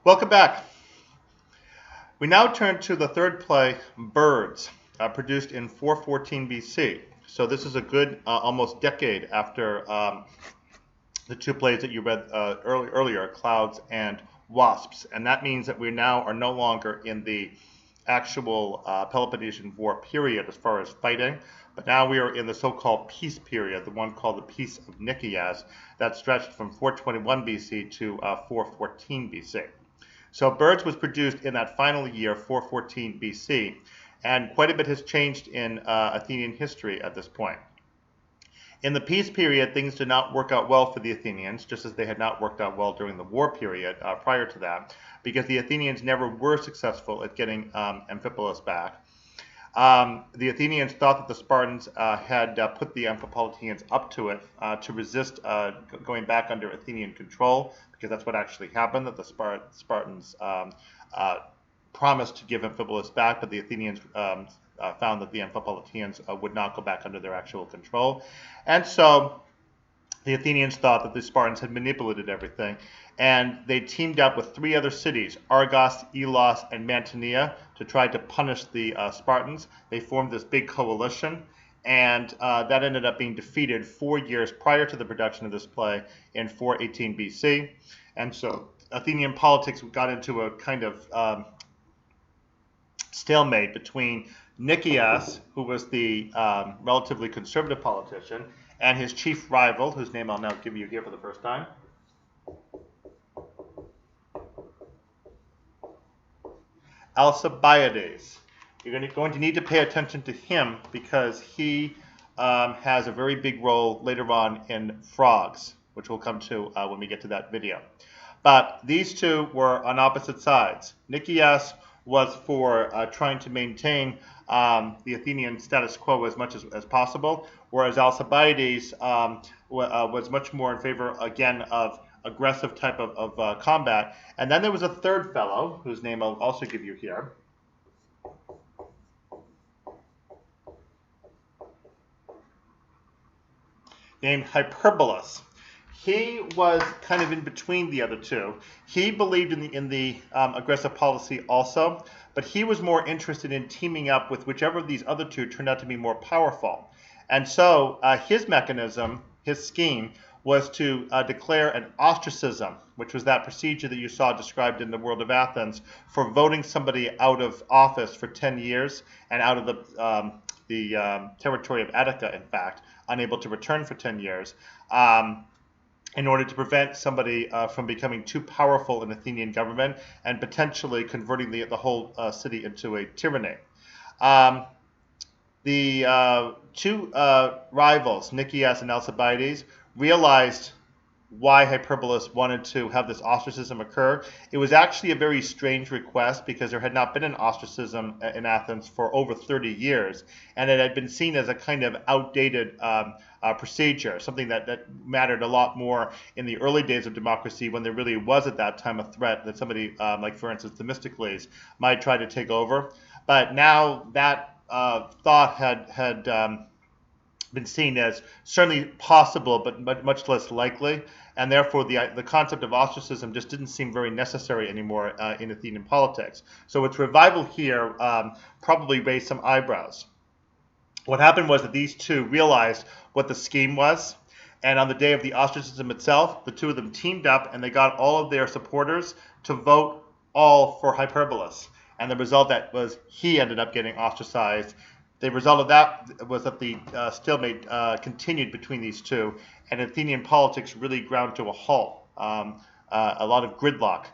Welcome back. We now turn to the third play, Birds, produced in 414 BC. So this is a good almost decade after the two plays that you read earlier, Clouds and Wasps. And that means that we now are no longer in the actual Peloponnesian War period as far as fighting, but now we are in the so-called peace period, the one called the Peace of Nicaeas, that stretched from 421 BC to 414 BC. So Birds was produced in that final year, 414 BC, and quite a bit has changed in Athenian history at this point. In the peace period, things did not work out well for the Athenians, just as they had not worked out well during the war period prior to that, because the Athenians never were successful at getting Amphipolis back. The Athenians thought that the Spartans had put the Amphipolitans up to it to resist going back under Athenian control, because that's what actually happened, that the Spartans promised to give Amphipolis back, but the Athenians found that the Amphipolitans would not go back under their actual control. And so the Athenians thought that the Spartans had manipulated everything, and they teamed up with three other cities, Argos, Elos, and Mantinea, to try to punish the Spartans. They formed this big coalition, and that ended up being defeated 4 years prior to the production of this play in 418 BC. And so Athenian politics got into a kind of stalemate between Nicias, who was the relatively conservative politician, and his chief rival, whose name I'll now give you here for the first time, Alcibiades. You're going to need to pay attention to him because he has a very big role later on in Frogs, which we'll come to when we get to that video. But these two were on opposite sides. Nicias was for trying to maintain the Athenian status quo as much as possible, whereas Alcibiades was much more in favor, again, of aggressive type of combat. And then there was a third fellow, whose name I'll also give you here, named Hyperbolus. He was kind of in between the other two. He believed in the aggressive policy also, but he was more interested in teaming up with whichever of these other two turned out to be more powerful. And so his mechanism, his scheme, was to declare an ostracism, which was that procedure that you saw described in the World of Athens for voting somebody out of office for 10 years and out of the territory of Attica, in fact, unable to return for 10 years. In order to prevent somebody from becoming too powerful in Athenian government and potentially converting the whole city into a tyranny. The two rivals, Nicias and Alcibiades, realized why Hyperbolus wanted to have this ostracism occur. It was actually a very strange request because there had not been an ostracism in Athens for over 30 years, and it had been seen as a kind of outdated procedure, something that mattered a lot more in the early days of democracy when there really was at that time a threat that somebody, like for instance Themistocles, might try to take over. But now that thought had been seen as certainly possible, but much less likely, and therefore the concept of ostracism just didn't seem very necessary anymore in Athenian politics. So its revival here probably raised some eyebrows. What happened was that these two realized what the scheme was, and on the day of the ostracism itself, the two of them teamed up and they got all of their supporters to vote all for Hyperbolus. And the result that was he ended up getting ostracized. The result of that was that the stalemate continued between these two, and Athenian politics really ground to a halt. A lot of gridlock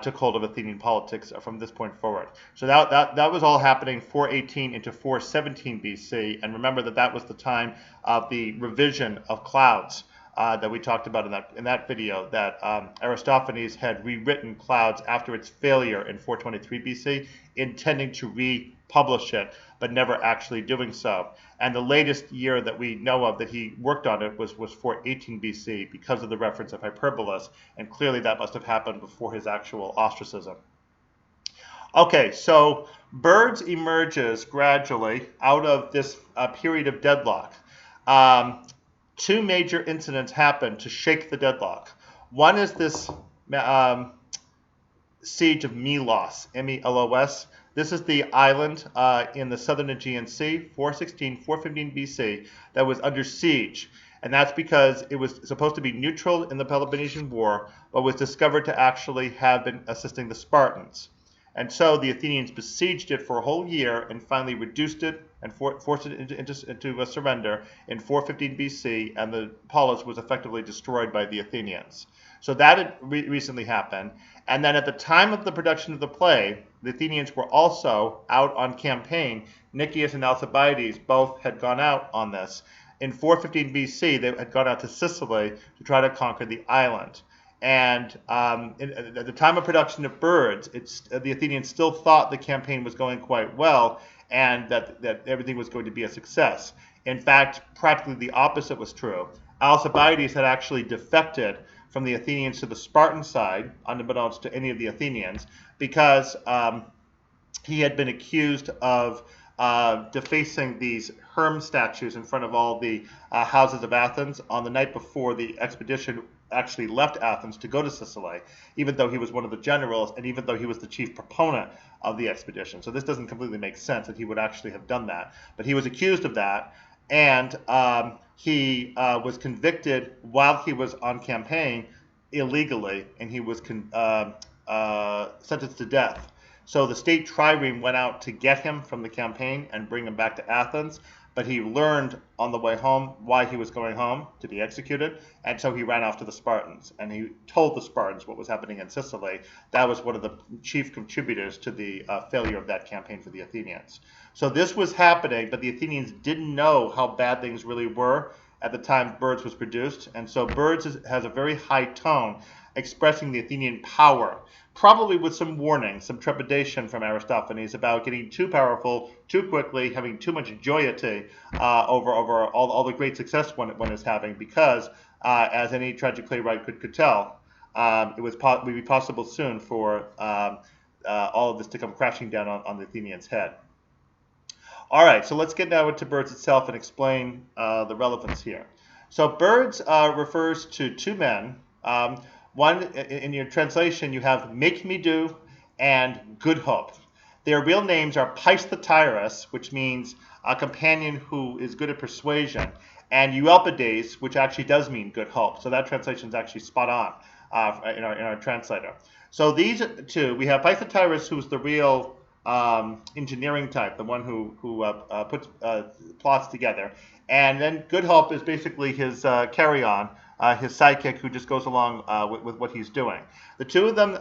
took hold of Athenian politics from this point forward. So that was all happening 418 into 417 BC, and remember that was the time of the revision of Clouds that we talked about in that video, that Aristophanes had rewritten Clouds after its failure in 423 BC, intending to republish it, but never actually doing so. And the latest year that we know of that he worked on it was 418 BC because of the reference of Hyperbolus, and clearly that must have happened before his actual ostracism. Okay, so Birds emerges gradually out of this period of deadlock. Two major incidents happen to shake the deadlock. One is this siege of Melos, M-E-L-O-S. This is the island in the southern Aegean Sea, 415 BC, that was under siege. And that's because it was supposed to be neutral in the Peloponnesian War, but was discovered to actually have been assisting the Spartans. And so the Athenians besieged it for a whole year and finally reduced it and forced it into a surrender in 415 BC, and the polis was effectively destroyed by the Athenians. So that had recently happened. And then at the time of the production of the play, the Athenians were also out on campaign. Nicias and Alcibiades both had gone out on this. In 415 BC, they had gone out to Sicily to try to conquer the island. And at the time of production of Birds, the Athenians still thought the campaign was going quite well and that everything was going to be a success. In fact, practically the opposite was true. Alcibiades had actually defected from the Athenians to the Spartan side, unbeknownst to any of the Athenians, because he had been accused of defacing these Herm statues in front of all the houses of Athens on the night before the expedition actually left Athens to go to Sicily, even though he was one of the generals and even though he was the chief proponent of the expedition. So this doesn't completely make sense that he would actually have done that. But he was accused of that, and he was convicted while he was on campaign illegally, and he was sentenced to death. So the state trireme went out to get him from the campaign and bring him back to Athens, but he learned on the way home why he was going home, to be executed, and so he ran off to the Spartans, and he told the Spartans what was happening in Sicily. That was one of the chief contributors to the failure of that campaign for the Athenians. So this was happening, but the Athenians didn't know how bad things really were at the time Birds was produced, and so Birds has a very high tone expressing the Athenian power, probably with some warning, some trepidation from Aristophanes about getting too powerful too quickly, having too much joyity over all the great success one is having, because as any tragic playwright could tell, it would be possible soon for all of this to come crashing down on the Athenians' head. All right, so let's get now into Birds itself and explain the relevance here. So Birds refers to two men. One, in your translation, you have Make Me Do and Good Hope. Their real names are Peisthatyrus, which means a companion who is good at persuasion, and Euelpides, which actually does mean good hope. So that translation is actually spot on in our translator. So these two, we have Peisthatyrus, who's the real engineering type, the one who puts plots together. And then Good Hope is basically his carry-on, his sidekick who just goes along with what he's doing. The two of them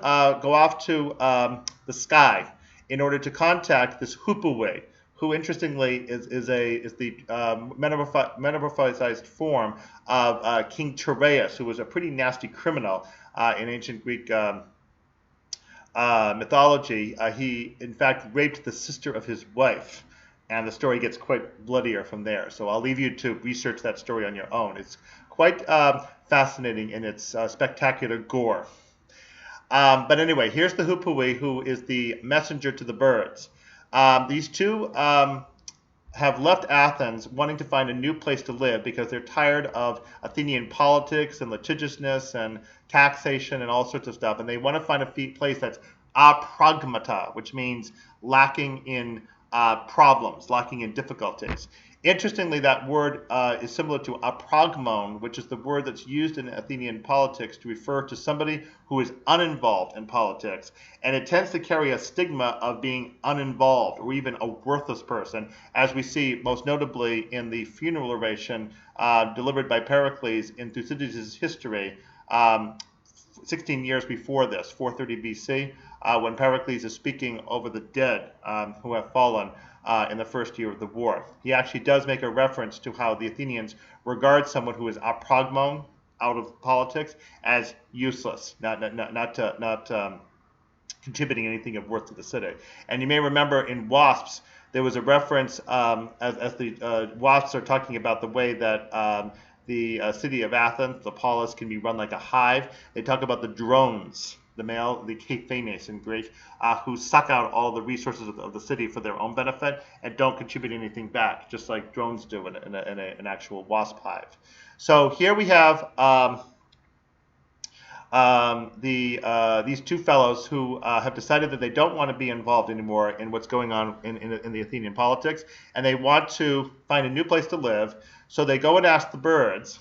go off to the sky in order to contact this Hupui, who interestingly is the metamorphosized form of King Tereus, who was a pretty nasty criminal in ancient Greek mythology. He, in fact, raped the sister of his wife, and the story gets quite bloodier from there. So I'll leave you to research that story on your own. It's quite fascinating in its spectacular gore. But anyway, here's the Hupui, who is the messenger to the Birds. These two have left Athens wanting to find a new place to live because they're tired of Athenian politics and litigiousness and taxation and all sorts of stuff. And they want to find a place that's apragmata, which means lacking in problems, lacking in difficulties. Interestingly, that word is similar to apragmon, which is the word that's used in Athenian politics to refer to somebody who is uninvolved in politics. And it tends to carry a stigma of being uninvolved or even a worthless person, as we see most notably in the funeral oration delivered by Pericles in Thucydides' history 16 years before this, 430 BC, when Pericles is speaking over the dead who have fallen in the first year of the war. He actually does make a reference to how the Athenians regard someone who is apragmon, out of politics, as useless, not contributing anything of worth to the city. And you may remember in Wasps, there was a reference as the Wasps are talking about the way that the city of Athens, the polis, can be run like a hive. They talk about the drones, the male, the Kathanes in Greek, who suck out all the resources of the city for their own benefit and don't contribute anything back, just like drones do in an actual wasp hive. So here we have these two fellows who have decided that they don't want to be involved anymore in what's going on in the Athenian politics, and they want to find a new place to live. So they go and ask the birds,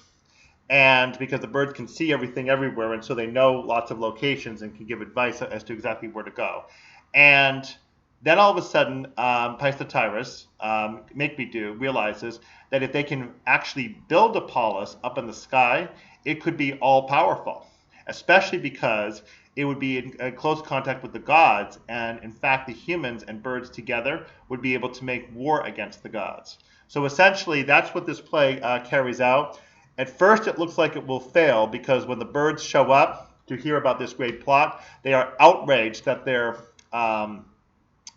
and because the birds can see everything everywhere, and so they know lots of locations and can give advice as to exactly where to go. And then all of a sudden, Pisistratus, make-me-do, realizes that if they can actually build a polis up in the sky, it could be all-powerful, especially because it would be in close contact with the gods, and in fact the humans and birds together would be able to make war against the gods. So essentially that's what this play carries out. At first it looks like it will fail, because when the birds show up to hear about this great plot, they are outraged that their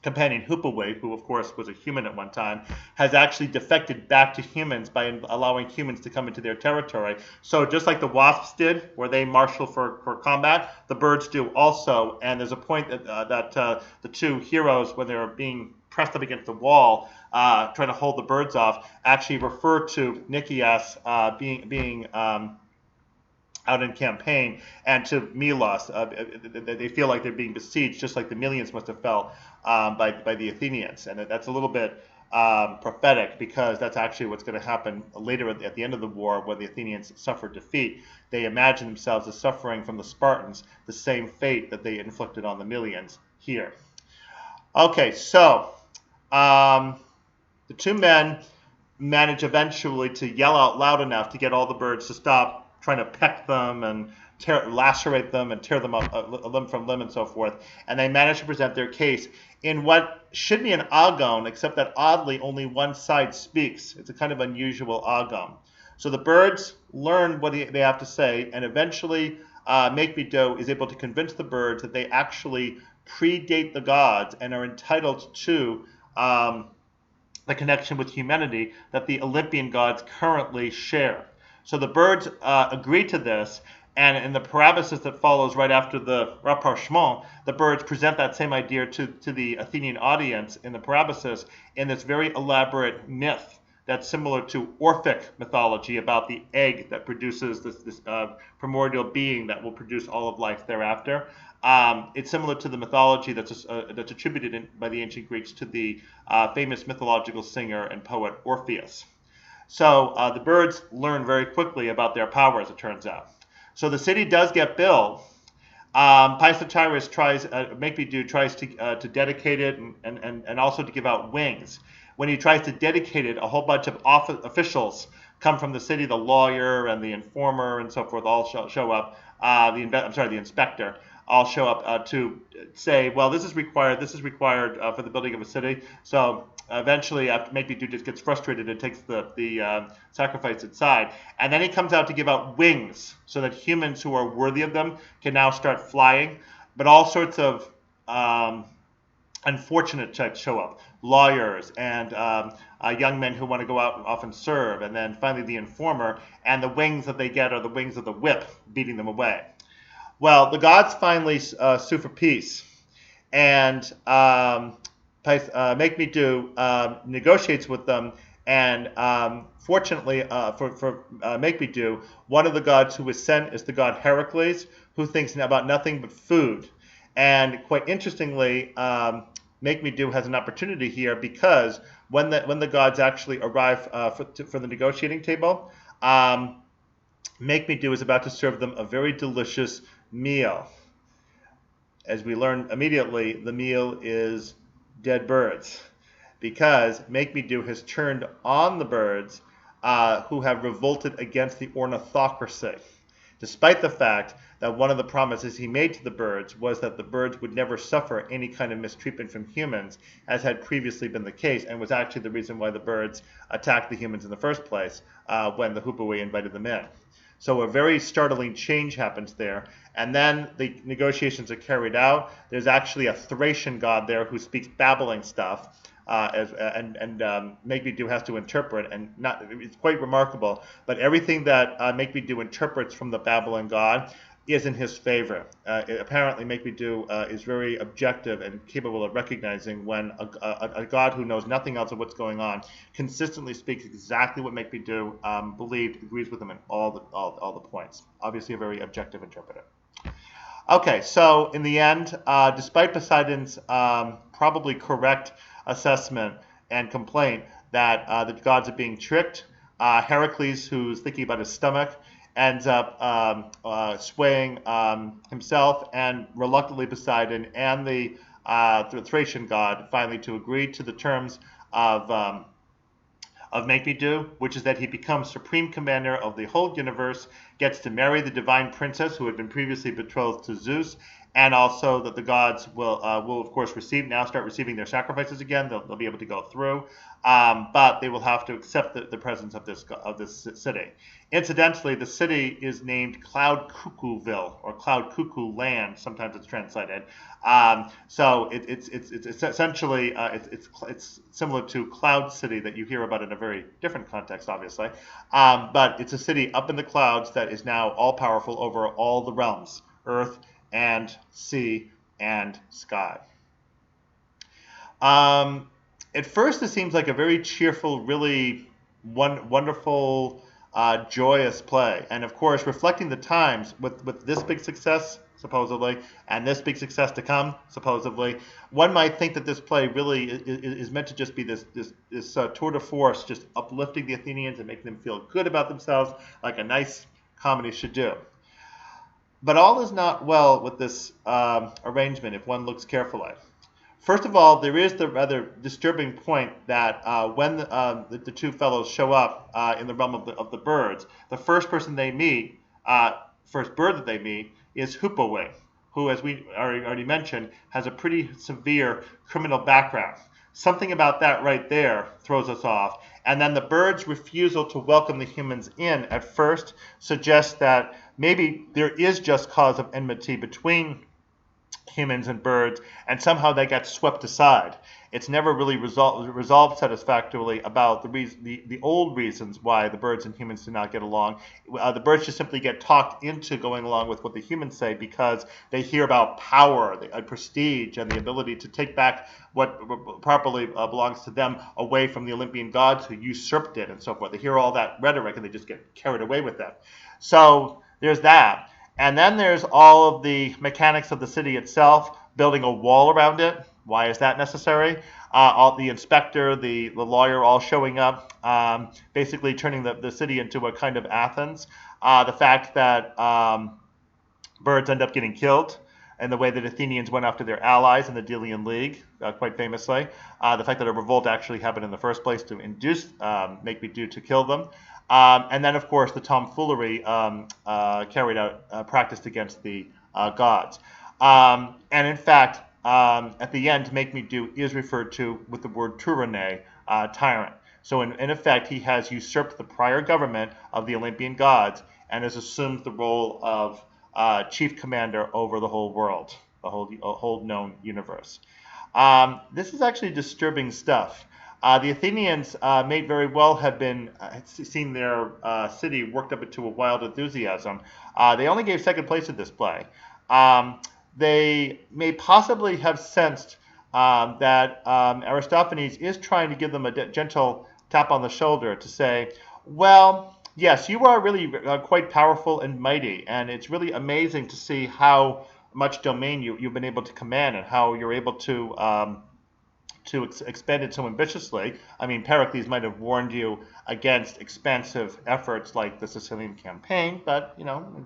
companion Hupaway, who of course was a human at one time, has actually defected back to humans by allowing humans to come into their territory. So just like the wasps did, where they marshal for combat, the birds do also. And there's a point that the two heroes, when they're being pressed up against the wall, trying to hold the birds off, actually refer to Nicias being out in campaign, and to Milos. They feel like they're being besieged, just like the Melians must have felt by the Athenians. And that's a little bit prophetic, because that's actually what's going to happen later at the end of the war, when the Athenians suffer defeat. They imagine themselves as suffering from the Spartans the same fate that they inflicted on the Melians here. Okay, so the two men manage eventually to yell out loud enough to get all the birds to stop trying to peck them and lacerate them and tear them up limb from limb and so forth. And they manage to present their case in what should be an agon, except that oddly only one side speaks. It's a kind of unusual agon. So the birds learn what they have to say, and eventually Make-me-do is able to convince the birds that they actually predate the gods and are entitled to the connection with humanity that the Olympian gods currently share. So the birds agree to this, and in the parabasis that follows right after the rapprochement, the birds present that same idea to the Athenian audience in the parabasis in this very elaborate myth that's similar to Orphic mythology about the egg that produces this primordial being that will produce all of life thereafter. It's similar to the mythology that's attributed by the ancient Greeks to the famous mythological singer and poet Orpheus. So the birds learn very quickly about their power, as it turns out. So the city does get built. Pisistratus Make-me-do tries to dedicate it and also to give out wings. When he tries to dedicate it, a whole bunch of officials come from the city. The lawyer and the informer and so forth all show up. The inspector all show up to say, well, this is required for the building of a city. So eventually, after Make-me-do just gets frustrated and takes the sacrifice aside. And then he comes out to give out wings so that humans who are worthy of them can now start flying. But all sorts of unfortunate types show up. Lawyers and young men who want to go out and often serve. And then finally the informer. And the wings that they get are the wings of the whip, beating them away. Well, the gods finally sue for peace. And Make-me-do negotiates with them, and fortunately for Make-me-do, one of the gods who was sent is the god Heracles, who thinks about nothing but food. And quite interestingly, Make-me-do has an opportunity here, because when the gods actually arrive for the negotiating table, Make-me-do is about to serve them a very delicious meal. As we learn immediately, the meal is dead birds, because Make-me-do has turned on the birds who have revolted against the ornithocracy, despite the fact that one of the promises he made to the birds was that the birds would never suffer any kind of mistreatment from humans, as had previously been the case, and was actually the reason why the birds attacked the humans in the first place when the Hupaway invited them in. So a very startling change happens there. And then the negotiations are carried out. There's actually a Thracian god there who speaks babbling stuff, and Make-me-do has to interpret, and it's quite remarkable. But everything that Make-me-do interprets from the babbling god is in his favor. Apparently, Make-me-do is very objective and capable of recognizing when a god who knows nothing else of what's going on consistently speaks exactly what Make-me-do believed, agrees with him in all the points. Obviously, a very objective interpreter. Okay, so in the end, despite Poseidon's probably correct assessment and complaint that the gods are being tricked, Heracles, who's thinking about his stomach, ends up swaying himself and reluctantly Poseidon and the Thracian god finally to agree to the terms of Make Me Do, which is that he becomes supreme commander of the whole universe, gets to marry the divine princess who had been previously betrothed to Zeus, and also that the gods will of course start receiving their sacrifices again. They'll be able to go through, but they will have to accept the presence of this city. Incidentally, the city is named Cloud Cuckooville or Cloud Cuckoo Land. Sometimes it's translated. So it's essentially it's similar to Cloud City that you hear about in a very different context, obviously. But it's a city up in the clouds that is now all powerful over all the realms, Earth and sea and sky. At first, it seems like a very cheerful, really wonderful, joyous play. And of course, reflecting the times with this big success, supposedly, and this big success to come, supposedly, one might think that this play really is meant to just be this tour de force, just uplifting the Athenians and making them feel good about themselves, like a nice comedy should do. But all is not well with this arrangement if one looks carefully. First of all, there is the rather disturbing point that when the two fellows show up in the realm of the birds, the first person they meet, first bird that they meet, is Hoopawing, who, as we already mentioned, has a pretty severe criminal background. Something about that right there throws us off. And then the birds' refusal to welcome the humans in at first suggests that maybe there is just cause of enmity between humans and birds, and somehow they got swept aside. It's never really resolved satisfactorily about the old reasons why the birds and humans do not get along. The birds just simply get talked into going along with what the humans say because they hear about power, prestige, and the ability to take back what properly belongs to them away from the Olympian gods who usurped it and so forth. They hear all that rhetoric and they just get carried away with it. So there's that. And then there's all of the mechanics of the city itself, building a wall around it. Why is that necessary? All the inspector, the lawyer all showing up, basically turning the city into a kind of Athens. The fact that birds end up getting killed, and the way that Athenians went after their allies in the Delian League, quite famously. The fact that a revolt actually happened in the first place to induce Make Me Do to kill them. And then, of course, the tomfoolery carried out, practiced against the gods. And in fact, at the end, Make Me Do is referred to with the word Turane, tyrant. So in effect, he has usurped the prior government of the Olympian gods and has assumed the role of chief commander over the whole world, the whole known universe. This is actually disturbing stuff. The Athenians may very well have been seen their city worked up into a wild enthusiasm. They only gave second place at this play. They may possibly have sensed that Aristophanes is trying to give them a gentle tap on the shoulder to say, well, yes, you are really quite powerful and mighty, and it's really amazing to see how much domain you've been able to command and how you're able to expand it so ambitiously. I mean, Pericles might have warned you against expansive efforts like the Sicilian campaign, but, you know,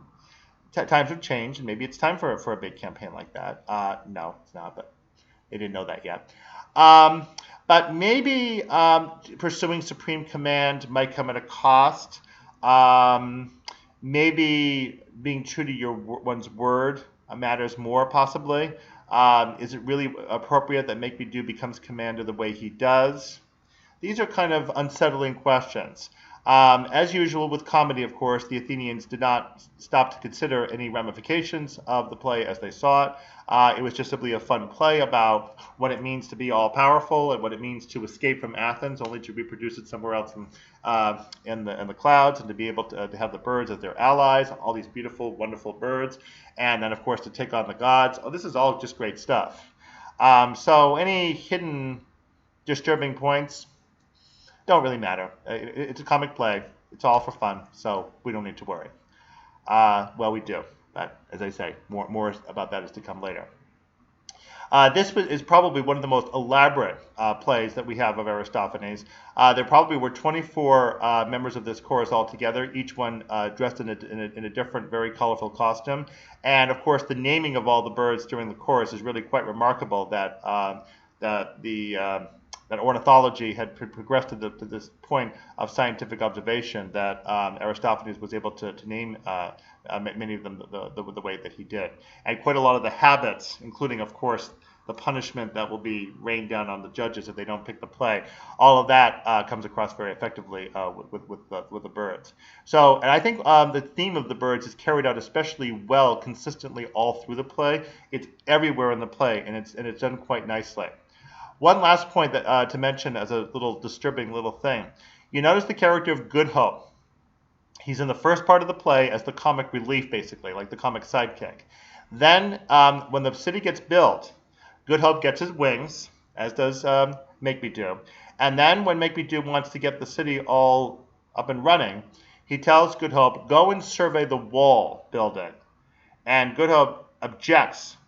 times have changed, and maybe it's time for a big campaign like that. No, it's not, but they didn't know that yet. But maybe pursuing supreme command might come at a cost. Maybe being true to one's word matters more, possibly. Is it really appropriate that Make Me Do becomes commander the way he does? These are kind of unsettling questions. As usual with comedy, of course, the Athenians did not stop to consider any ramifications of the play as they saw it. It was just simply a fun play about what it means to be all-powerful and what it means to escape from Athens, only to reproduce it somewhere else in the clouds, and to be able to have the birds as their allies, all these beautiful, wonderful birds, and then, of course, to take on the gods. Oh, this is all just great stuff. So any hidden disturbing points don't really matter. It's a comic play. It's all for fun, so we don't need to worry. Well, we do. But as I say, more about that is to come later. This is probably one of the most elaborate plays that we have of Aristophanes. There probably were 24 members of this chorus altogether, each one dressed in a different, very colorful costume. And of course, the naming of all the birds during the chorus is really quite remarkable. That ornithology had progressed to this point of scientific observation that Aristophanes was able to name many of them the way that he did. And quite a lot of the habits, including, of course, the punishment that will be rained down on the judges if they don't pick the play, all of that comes across very effectively with the birds. So, and I think the theme of the birds is carried out especially well, consistently all through the play. It's everywhere in the play, and it's done quite nicely. One last point that to mention as a little disturbing little thing. You notice the character of Good Hope. He's in the first part of the play as the comic relief, basically, like the comic sidekick. Then, when the city gets built, Good Hope gets his wings, as does Make-Me-Do. And then when Make-Me-Do wants to get the city all up and running, he tells Good Hope, go and survey the wall building. And Good Hope objects.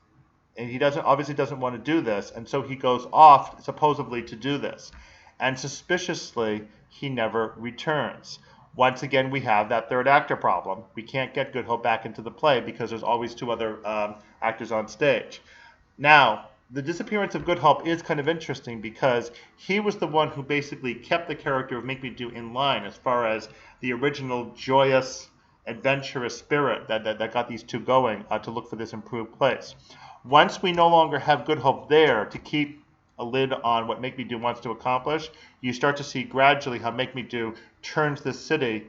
And he obviously doesn't want to do this, and so he goes off supposedly to do this. And suspiciously, he never returns. Once again, we have that third actor problem. We can't get Good Hope back into the play because there's always two other actors on stage. Now, the disappearance of Good Hope is kind of interesting because he was the one who basically kept the character of Make-Me-Do in line as far as the original joyous, adventurous spirit that got these two going to look for this improved place. Once we no longer have Good Hope there to keep a lid on what Make-Me-Do wants to accomplish, you start to see gradually how Make-Me-Do turns this city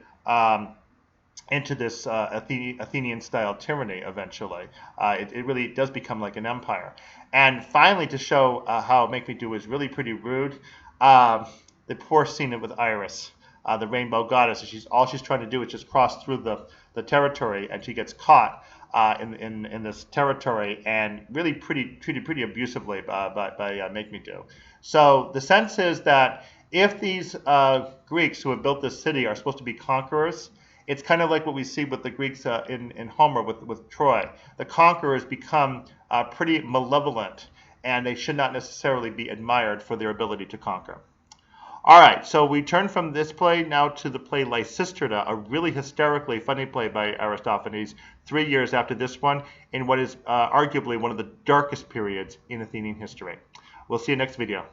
into this Athenian-style tyranny eventually. It really does become like an empire. And finally, to show how Make-Me-Do is really pretty rude, the poor scene with Iris, the rainbow goddess. All she's trying to do is just cross through the territory, and she gets caught in this territory and really treated pretty abusively by Make-Me-Do. So the sense is that if these Greeks who have built this city are supposed to be conquerors, it's kind of like what we see with the Greeks in Homer with Troy. The conquerors become pretty malevolent, and they should not necessarily be admired for their ability to conquer. All right, so we turn from this play now to the play Lysistrata, a really hysterically funny play by Aristophanes 3 years after this one, in what is arguably one of the darkest periods in Athenian history. We'll see you next video.